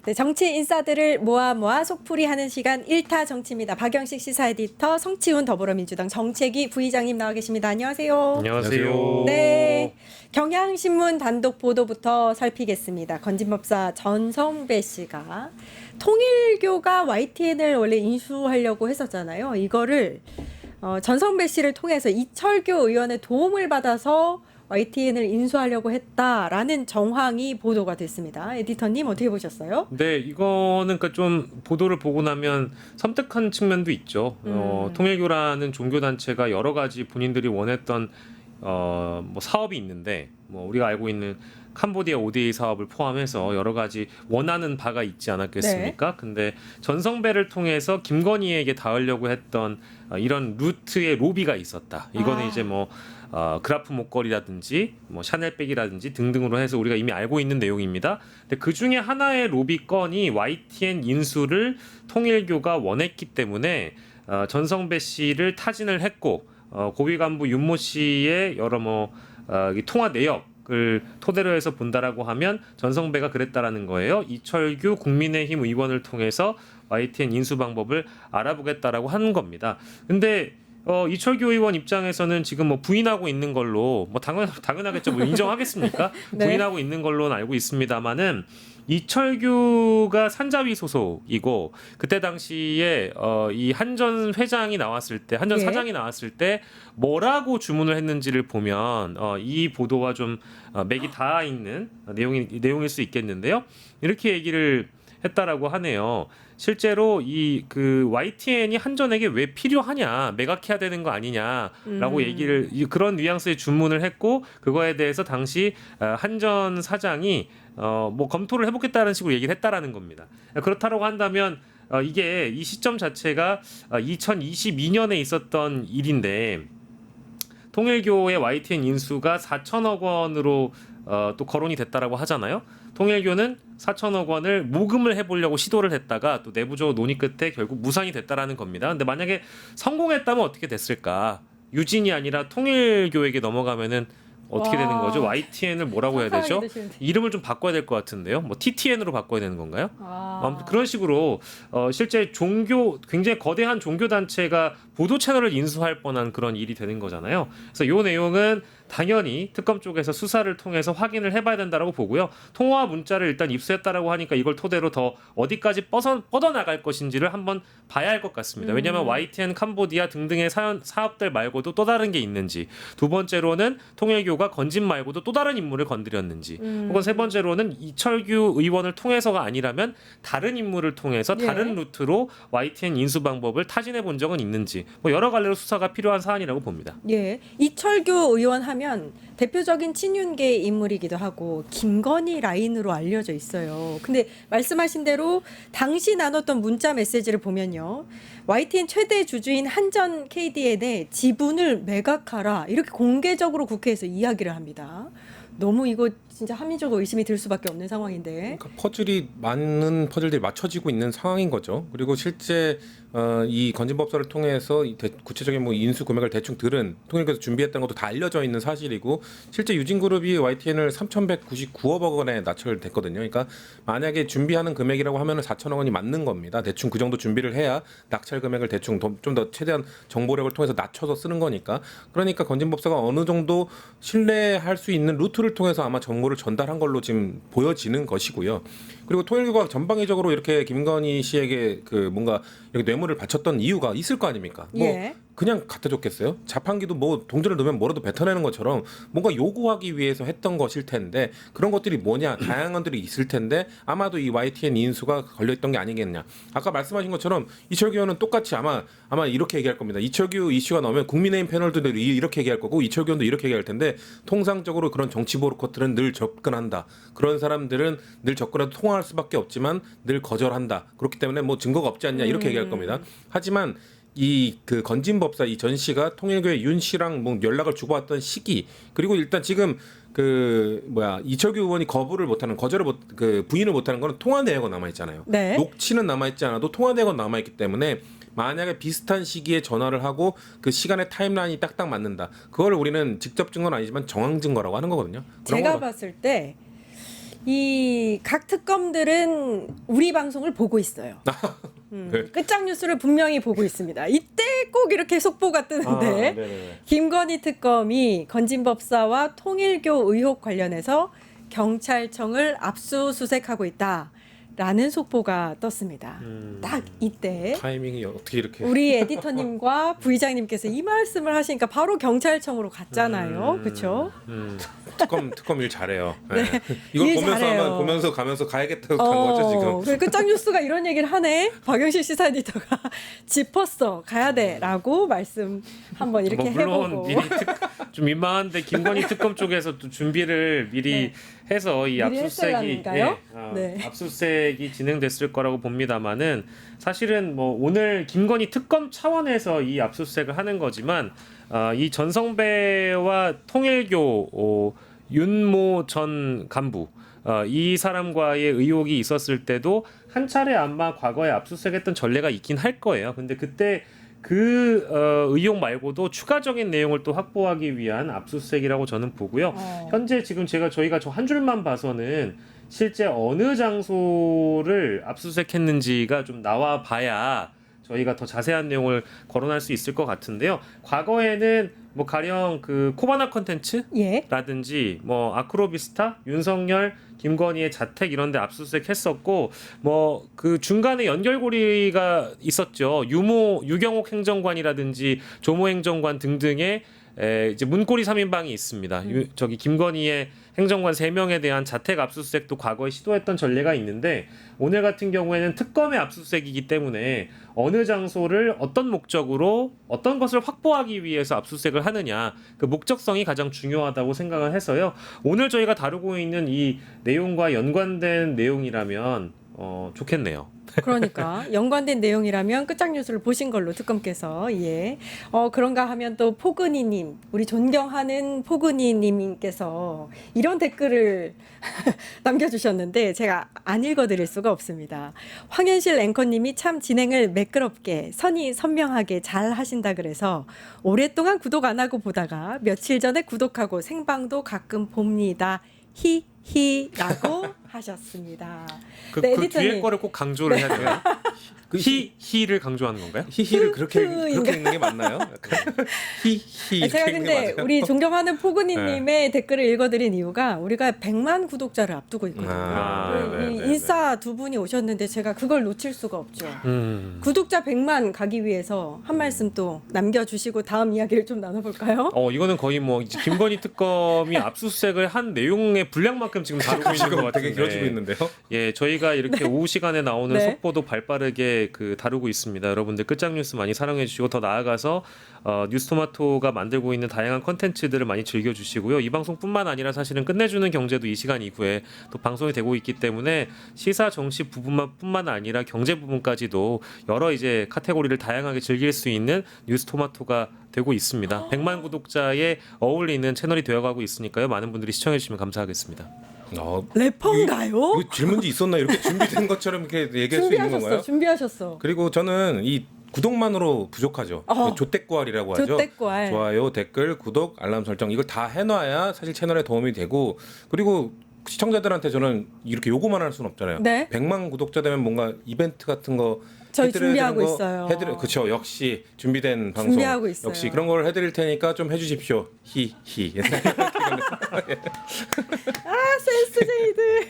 네, 정치 인사들을 모아 속풀이하는 시간 1타 정치입니다. 박영식 시사 에디터, 성치훈 더불어민주당 정책위 부의장님 나와 계십니다. 안녕하세요. 안녕하세요. 네, 경향신문 단독 보도부터 살피겠습니다. 건진법사 전성배 씨가 통일교가 YTN을 원래 인수하려고 했었잖아요. 이거를 전성배 씨를 통해서 이철규 의원의 도움을 받아서 YTN을 인수하려고 했다라는 정황이 보도가 됐습니다. 에디터님 어떻게 보셨어요? 네, 이거는 그러니까 좀 보도를 보고 나면 섬뜩한 측면도 있죠. 통일교라는 종교 단체가 여러 가지 본인들이 원했던 뭐 사업이 있는데 뭐 우리가 알고 있는 캄보디아 ODA 사업을 포함해서 여러 가지 원하는 바가 있지 않았겠습니까? 근데 전성배를 통해서 김건희에게 닿으려고 했던 이런 루트의 로비가 있었다. 이거는 이제 뭐 그라프 목걸이라든지 뭐 샤넬백이라든지 등등으로 해서 우리가 이미 알고 있는 내용입니다. 근데 그 중에 하나의 로비 건이 YTN 인수를 통일교가 원했기 때문에 전성배 씨를 타진을 했고 고위 간부 윤모 씨의 여러 이 통화 내역을 토대로 해서 본다라고 하면 전성배가 그랬다라는 거예요. 이철규 국민의힘 의원을 통해서 YTN 인수 방법을 알아보겠다라고 하는 겁니다. 근데 이철규 의원 입장에서는 지금 뭐 부인하고 있는 걸로 뭐 당연하겠죠. 뭐 인정하겠습니까? 네. 부인하고 있는 걸로는 알고 있습니다만은 이철규가 산자위 소속이고 그때 당시에 이 한전 회장이 나왔을 때 한전 예. 사장이 나왔을 때 뭐라고 주문을 했는지를 보면 이 보도와 좀 맥이 닿아 있는 내용일 수 있겠는데요. 이렇게 얘기를 했다라고 하네요. 실제로 이 그 YTN이 한전에게 왜 필요하냐, 매각해야 되는 거 아니냐라고 얘기를 그런 뉘앙스의 주문을 했고 그거에 대해서 당시 한전 사장이 뭐 검토를 해보겠다는 식으로 얘기를 했다라는 겁니다. 그렇다라고 한다면 이게 이 시점 자체가 2022년에 있었던 일인데 통일교의 YTN 인수가 4천억 원으로 또 거론이 됐다라고 하잖아요. 통일교는 4천억 원을 모금을 해보려고 시도를 했다가 또 내부적으로 논의 끝에 결국 무산이 됐다라는 겁니다. 근데 만약에 성공했다면 어떻게 됐을까? 유진이 아니라 통일교에게 넘어가면은 어떻게 되는 거죠? YTN을 뭐라고 해야 되죠? 이름을 좀 바꿔야 될 것 같은데요. 뭐 TTN으로 바꿔야 되는 건가요? 아무튼 그런 식으로 실제 굉장히 거대한 종교 단체가 보도 채널을 인수할 뻔한 그런 일이 되는 거잖아요. 그래서 이 내용은 당연히 특검 쪽에서 수사를 통해서 확인을 해봐야 된다라고 보고요. 통화 문자를 일단 입수했다라고 하니까 이걸 토대로 더 어디까지 뻗어나갈 것인지를 한번 봐야 할 것 같습니다. 왜냐하면 YTN, 캄보디아 등등의 사업들 말고도 또 다른 게 있는지, 두 번째로는 통일교가 건진 말고도 또 다른 인물을 건드렸는지, 혹은 세 번째로는 이철규 의원을 통해서가 아니라면 다른 인물을 통해서 다른 루트로 YTN 인수 방법을 타진해 본 적은 있는지, 뭐 여러 갈래로 수사가 필요한 사안이라고 봅니다. 예, 이철규 의원 하면 대표적인 친윤계 인물이기도 하고 김건희 라인으로 알려져 있어요. 근데 말씀하신 대로 당시 나눴던 문자 메시지를 보면요. YTN 최대 주주인 한전 KDN의 지분을 매각하라 이렇게 공개적으로 국회에서 이야기를 합니다. 너무 이거 진짜 합리적으로 의심이 들 수밖에 없는 상황인데. 그러니까 많은 퍼즐들이 맞춰지고 있는 상황인 거죠. 그리고 실제 이 건진법사를 통해서 구체적인 뭐 인수 금액을 대충 들은 통일교에서 준비했다는 것도 다 알려져 있는 사실이고 실제 유진그룹이 YTN을 3,199억 원에 낙찰됐거든요. 그러니까 만약에 준비하는 금액이라고 하면은 4천억 원이 맞는 겁니다. 대충 그 정도 준비를 해야 낙찰 금액을 대충 좀 더 최대한 정보력을 통해서 낮춰서 쓰는 거니까. 그러니까 건진법사가 어느 정도 신뢰할 수 있는 루트를 통해서 아마 정보를 전달한 걸로 지금 보여지는 것이고요. 그리고 통일교가 전방위적으로 이렇게 김건희 씨에게 그 뭔가 이렇게 뇌물을 바쳤던 이유가 있을 거 아닙니까? 뭐 예. 그냥 갖다 줬겠어요? 자판기도 뭐 동전을 넣으면 뭐라도 뱉어내는 것처럼 뭔가 요구하기 위해서 했던 것일 텐데 그런 것들이 뭐냐 다양한 것들이 있을 텐데 아마도 이 YTN 인수가 걸려있던 게 아니겠냐. 아까 말씀하신 것처럼 이철규 의원은 똑같이 아마 이렇게 얘기할 겁니다. 이철규 이슈가 나오면 국민의힘 패널들도 이렇게 얘기할 거고 이철규 의원도 이렇게 얘기할 텐데 통상적으로 그런 정치 보르컷들은 늘 접근한다. 그런 사람들은 늘 접근해도 통화할 수밖에 없지만 늘 거절한다. 그렇기 때문에 뭐 증거가 없지 않냐 이렇게 얘기할 겁니다. 하지만 이 그 건진법사 이 전 씨가 통일교의 윤 씨랑 뭐 연락을 주고왔던 시기 그리고 일단 지금 이철규 의원이 부인을 못하는 거는 통화 내역은 남아 있잖아요. 네. 녹취는 남아 있지 않아도 통화 내역은 남아 있기 때문에 만약에 비슷한 시기에 전화를 하고 그 시간의 타임라인이 딱딱 맞는다. 그걸 우리는 직접 증거는 아니지만 정황 증거라고 하는 거거든요. 제가 봤을 때 이 각 특검들은 우리 방송을 보고 있어요. 네. 끝장 뉴스를 분명히 보고 있습니다. 이때 꼭 이렇게 속보가 뜨는데 네네네. 김건희 특검이 건진법사와 통일교 의혹 관련해서 경찰청을 압수수색하고 있다라는 속보가 떴습니다. 딱 이때 타이밍이 어떻게 이렇게 우리 에디터님과 부의장님께서 이 말씀을 하시니까 바로 경찰청으로 갔잖아요. 그렇죠? 특검 일 잘해요. 네. 이걸 일 보면서 잘해요. 아마 보면서 가면서 가야겠다고 간 거죠 지금. 그 끝장 뉴스가 이런 얘기를 하네. 박영실 시사 에디터가 짚었어. 가야 돼라고 말씀 한번 이렇게 뭐 물론 해보고. 미리 좀 민망한데 김건희 특검 쪽에서 또 준비를 미리 해서 이 미리 압수수색이 했을라는가요? 네. 압수수색이 진행됐을 거라고 봅니다만은 사실은 뭐 오늘 김건희 특검 차원에서 이 압수수색을 하는 거지만 이 전성배와 통일교 윤모 전 간부 이 사람과의 의혹이 있었을 때도 한 차례 아마 과거에 압수수색했던 전례가 있긴 할 거예요. 근데 그때 그 의혹 말고도 추가적인 내용을 또 확보하기 위한 압수수색이라고 저는 보고요. 현재 지금 저희가 저 한 줄만 봐서는 실제 어느 장소를 압수수색했는지가 좀 나와 봐야 저희가 더 자세한 내용을 거론할 수 있을 것 같은데요. 과거에는 뭐 가령 그 코바나 컨텐츠라든지 뭐 아크로비스타, 윤석열, 김건희의 자택 이런 데 압수수색했었고 뭐 그 중간에 연결고리가 있었죠. 유경옥 행정관이라든지 조모 행정관 등등의 이제 문고리 3인방이 있습니다. 저기 김건희의 행정관 3명에 대한 자택 압수수색도 과거에 시도했던 전례가 있는데 오늘 같은 경우에는 특검의 압수수색이기 때문에 어느 장소를 어떤 목적으로 어떤 것을 확보하기 위해서 압수수색을 하느냐 그 목적성이 가장 중요하다고 생각을 해서요. 오늘 저희가 다루고 있는 이 내용과 연관된 내용이라면 좋겠네요. 그러니까 연관된 내용이라면 끝장 뉴스를 보신 걸로 특검께서 예. 그런가 하면 또 포근이님 우리 존경하는 포근이님께서 이런 댓글을 남겨주셨는데 제가 안 읽어드릴 수가 없습니다. 황현실 앵커님이 참 진행을 매끄럽게 선명하게 잘 하신다 그래서 오랫동안 구독 안 하고 보다가 며칠 전에 구독하고 생방도 가끔 봅니다. 히히라고 하셨습니다. 그 네, 뒤에 에디터님. 거를 꼭 강조를 해야 돼요. 히를 강조하는 건가요? 히히를 그렇게 읽는 게 맞나요? 히히. 제가 이렇게 읽는 게 근데 맞아요? 우리 존경하는 포근이님의 댓글을 읽어드린 이유가 우리가 100만 구독자를 앞두고 있거든요. 이 인싸 두 분이 오셨는데 제가 그걸 놓칠 수가 없죠. 구독자 100만 가기 위해서 한 말씀 또 남겨주시고 다음 이야기를 좀 나눠볼까요? 이거는 거의 뭐 이제 김건희 특검이 압수수색을 한 내용의 분량만큼 지금 다루고 있는 것 지금 같은데. 되게 길어지고 있는데요. 예, 저희가 이렇게 오후 시간에 나오는 네. 속보도 발빠르게 그 다루고 있습니다. 여러분들 끝장 뉴스 많이 사랑해 주시고 더 나아가서 뉴스토마토가 만들고 있는 다양한 컨텐츠들을 많이 즐겨 주시고요. 이 방송뿐만 아니라 사실은 끝내주는 경제도 이 시간 이후에 또 방송이 되고 있기 때문에 시사 정치 부분뿐만 아니라 경제 부분까지도 여러 이제 카테고리를 다양하게 즐길 수 있는 뉴스토마토가 되고 있습니다. 100만 구독자에 어울리는 채널이 되어가고 있으니까요. 많은 분들이 시청해 주시면 감사하겠습니다. 래퍼인가요? 이거 질문지 있었나 이렇게 준비된 것처럼 이렇게 얘기할 수 있는 건가요? 준비하셨어. 그리고 저는 이 구독만으로 부족하죠. 조댓구알이라고 하죠. 조댓구알. 좋아요, 댓글, 구독, 알람 설정 이걸 다 해놔야 사실 채널에 도움이 되고 그리고 시청자들한테 저는 이렇게 요구만 할 수는 없잖아요. 네. 100만 구독자 되면 뭔가 이벤트 같은 거 저희 해드려야 준비하고 되는 거 있어요. 그렇죠. 역시 준비된 방송. 준비하고 있어요. 역시 그런 걸 해드릴 테니까 좀 해주십시오. 히히. 센스쟁이들.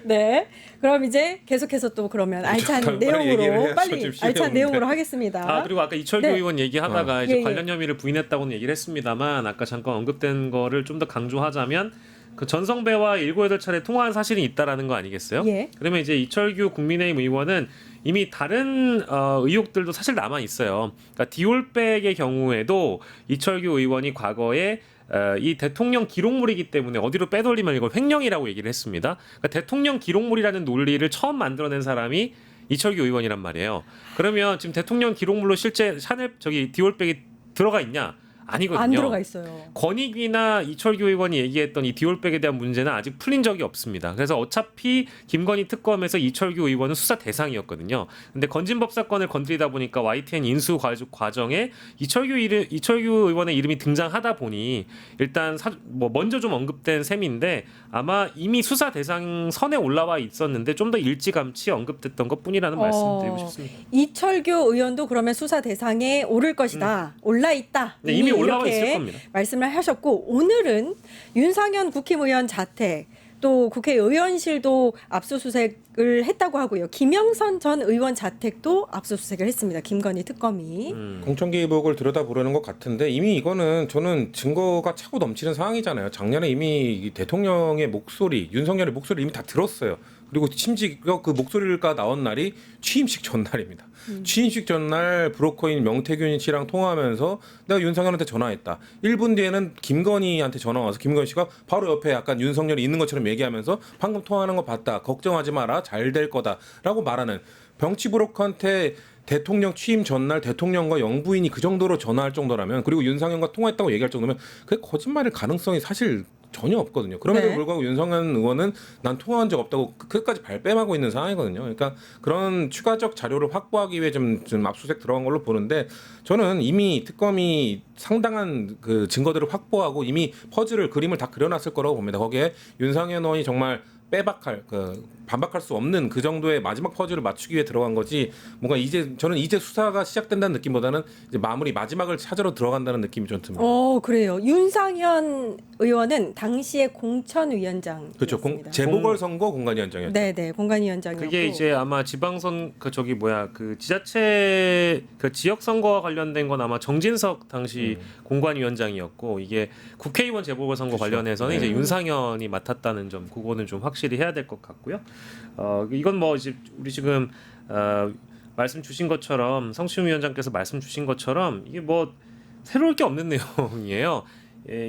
네. 그럼 이제 계속해서 또 그러면 알찬 빨리 얘기를 내용으로 해야죠. 빨리 지금 시간이 알찬 없는데. 내용으로 하겠습니다. 그리고 아까 이철규 네. 의원 얘기하다가 이제 예. 관련 혐의를 부인했다고는 얘기를 했습니다만 아까 잠깐 언급된 거를 좀 더 강조하자면 그 전성배와 7, 8차례 통화한 사실이 있다라는 거 아니겠어요? 예. 그러면 이제 이철규 국민의힘 의원은 이미 다른 의혹들도 사실 남아 있어요. 그러니까 디올백의 경우에도 이철규 의원이 과거에 이 대통령 기록물이기 때문에 어디로 빼돌리면 이걸 횡령이라고 얘기를 했습니다. 그러니까 대통령 기록물이라는 논리를 처음 만들어낸 사람이 이철규 의원이란 말이에요. 그러면 지금 대통령 기록물로 실제 샤넬 디올백이 들어가 있냐? 아니거든요. 안 들어가 있어요. 권익위나 이철규 의원이 얘기했던 이 디올백에 대한 문제는 아직 풀린 적이 없습니다. 그래서 어차피 김건희 특검에서 이철규 의원은 수사 대상이었거든요. 근데 건진법 사건을 건드리다 보니까 YTN 인수 과정에 이철규 의원의 이름이 등장하다 보니 일단 먼저 좀 언급된 셈인데 아마 이미 수사 대상 선에 올라와 있었는데 좀 더 일찌감치 언급됐던 것뿐이라는 말씀드리고 싶습니다. 이철규 의원도 그러면 수사 대상에 오를 것이다. 올라 있다. 네, 이미 올라와 이렇게 있을 겁니다. 말씀을 하셨고 오늘은 윤상현 국힘의원 자택 또 국회의원실도 압수수색을 했다고 하고요. 김영선 전 의원 자택도 압수수색을 했습니다. 김건희 특검이. 공천기 의혹을 들여다보려는 것 같은데 이미 이거는 저는 증거가 차고 넘치는 상황이잖아요. 작년에 이미 이 대통령의 목소리, 윤석열의 목소리 이미 다 들었어요. 그리고 심지어 그 목소리가 나온 날이 취임식 전날입니다. 취임식 전날 브로커인 명태균 씨랑 통화하면서 내가 윤석열한테 전화했다. 1분 뒤에는 김건희한테 전화 와서 김건희 씨가 바로 옆에 약간 윤석열이 있는 것처럼 얘기하면서 방금 통화하는 거 봤다. 걱정하지 마라. 잘 될 거다라고 말하는 병치 브로커한테 대통령 취임 전날 대통령과 영부인이 그 정도로 전화할 정도라면 그리고 윤상현과 통화했다고 얘기할 정도면 그게 거짓말일 가능성이 사실 전혀 없거든요. 그럼에도 네. 불구하고 윤석현 의원은 난 통화한 적 없다고 끝까지 발뺌하고 있는 상황이거든요. 그러니까 그런 추가적 자료를 확보하기 위해 좀 압수수색 들어간 걸로 보는데 저는 이미 특검이 상당한 그 증거들을 확보하고 이미 퍼즐을 그림을 다 그려놨을 거라고 봅니다. 거기에 윤상현 의원이 정말 반박할 수 없는 그 정도의 마지막 퍼즐을 맞추기 위해 들어간 거지 뭔가 저는 이제 수사가 시작된다는 느낌보다는 이제 마지막을 찾으러 들어간다는 느낌이 좀 듭니다. 그래요. 윤상현 의원은 당시에 공천위원장. 그렇죠. 재보궐선거 공관위원장이었죠. 네네, 공관위원장이었고. 그게 이제 아마 지방선 지자체 지역 선거와 관련된 건 아마 정진석 당시 공관위원장이었고 이게 국회의원 재보궐선거 그렇죠. 관련해서는 이제 윤상현이 맡았다는 점 그거는 좀 확실히 해야 될 것 같고요. 이건 뭐 이제 우리 지금 말씀 주신 것처럼 성시훈 위원장께서 말씀 주신 것처럼 이게 뭐 새로울 게 없는 내용이에요.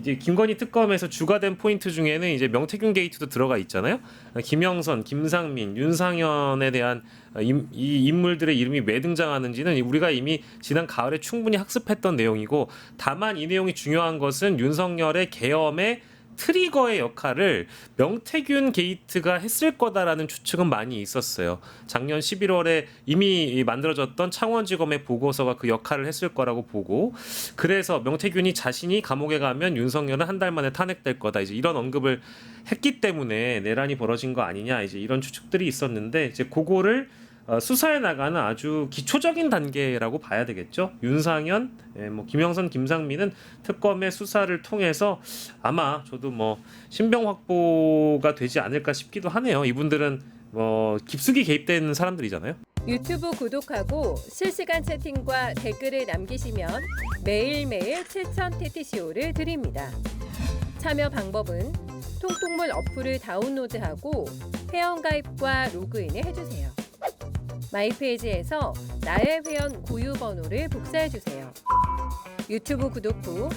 이제 김건희 특검에서 주가된 포인트 중에는 이제 명태균 게이트도 들어가 있잖아요. 김영선, 김상민, 윤상현에 대한 이 인물들의 이름이 왜 등장하는지는 우리가 이미 지난 가을에 충분히 학습했던 내용이고 다만 이 내용이 중요한 것은 윤석열의 계엄의 트리거의 역할을 명태균 게이트가 했을 거다라는 추측은 많이 있었어요. 작년 11월에 이미 만들어졌던 창원지검의 보고서가 그 역할을 했을 거라고 보고 그래서 명태균이 자신이 감옥에 가면 윤석열은 한 달 만에 탄핵될 거다. 이제 이런 언급을 했기 때문에 내란이 벌어진 거 아니냐. 이제 이런 추측들이 있었는데 이제 그거를 수사해 나가는 아주 기초적인 단계라고 봐야 되겠죠. 윤상현, 김영선, 김상민은 특검의 수사를 통해서 아마 저도 신병 확보가 되지 않을까 싶기도 하네요. 이분들은 깊숙이 개입된 사람들이잖아요. 유튜브 구독하고 실시간 채팅과 댓글을 남기시면 매일매일 7,000TTCO를 드립니다. 참여 방법은 통통물 어플을 다운로드하고 회원가입과 로그인을 해주세요. 마이페이지에서 나의 회원 고유 번호를 복사해주세요. 유튜브 구독 후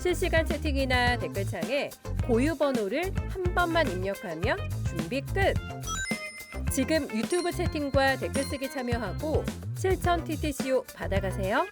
실시간 채팅이나 댓글창에 고유 번호를 한 번만 입력하면 준비 끝! 지금 유튜브 채팅과 댓글 쓰기 참여하고 7,000TTCO 받아가세요.